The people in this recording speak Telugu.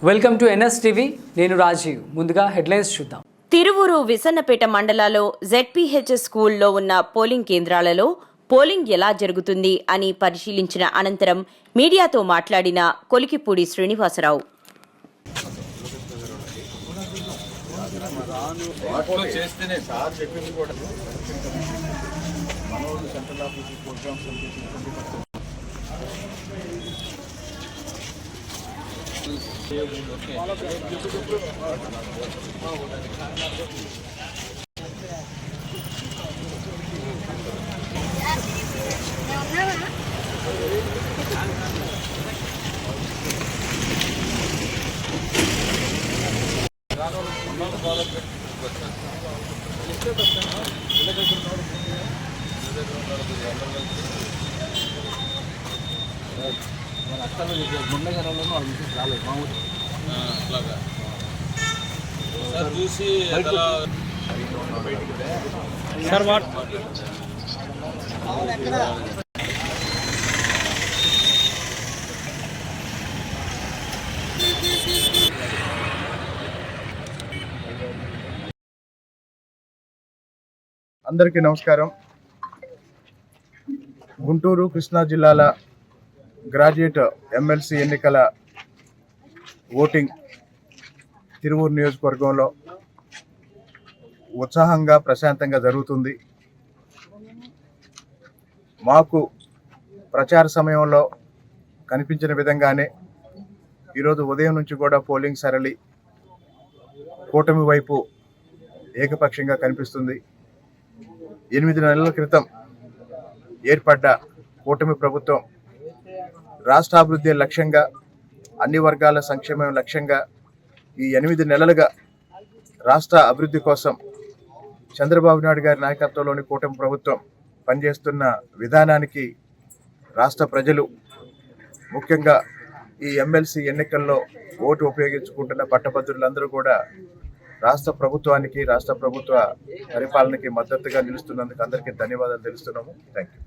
Welcome to NSTV. నేను రాజీవ్. ముందుగా హెడ్లైన్స్ చూద్దాం. తిరువూరు విసన్నపేట మండలాల్లో ZPH స్కూల్లో ఉన్న పోలింగ్ కేంద్రాలలో పోలింగ్ ఎలా జరుగుతుంది అని పరిశీలించిన అనంతరం మీడియాతో మాట్లాడిన కొలికిపూడి శ్రీనివాసరావు. అందరికీ నమస్కారం. గుంటూరు కృష్ణా జిల్లాల గ్రాడ్యుయేట్ ఎమ్మెల్సీ ఎన్నికల ఓటింగ్ తిరువూరు నియోజకవర్గంలో ఉత్సాహంగా ప్రశాంతంగా జరుగుతుంది. మాకు ప్రచార సమయంలో కనిపించిన విధంగానే ఈరోజు ఉదయం నుంచి కూడా పోలింగ్ సరళి కూటమి వైపు ఏకపక్షంగా కనిపిస్తుంది. 8 నెలల క్రితం ఏర్పడ్డ కూటమి ప్రభుత్వం రాష్ట్రాభివృద్ధి లక్ష్యంగా, అన్ని వర్గాల సంక్షేమం లక్ష్యంగా ఈ 8 నెలలుగా రాష్ట్ర అభివృద్ధి కోసం చంద్రబాబు నాయుడు గారి నాయకత్వంలోని కూటమి ప్రభుత్వం పనిచేస్తున్న విధానానికి రాష్ట్ర ప్రజలు, ముఖ్యంగా ఈ ఎమ్మెల్సీ ఎన్నికల్లో ఓటు ఉపయోగించుకుంటున్న పట్టభద్రులందరూ కూడా రాష్ట్ర ప్రభుత్వానికి, రాష్ట్ర ప్రభుత్వ పరిపాలనకి మద్దతుగా నిలుస్తున్నందుకు అందరికీ ధన్యవాదాలు తెలుస్తున్నాము. Thank you.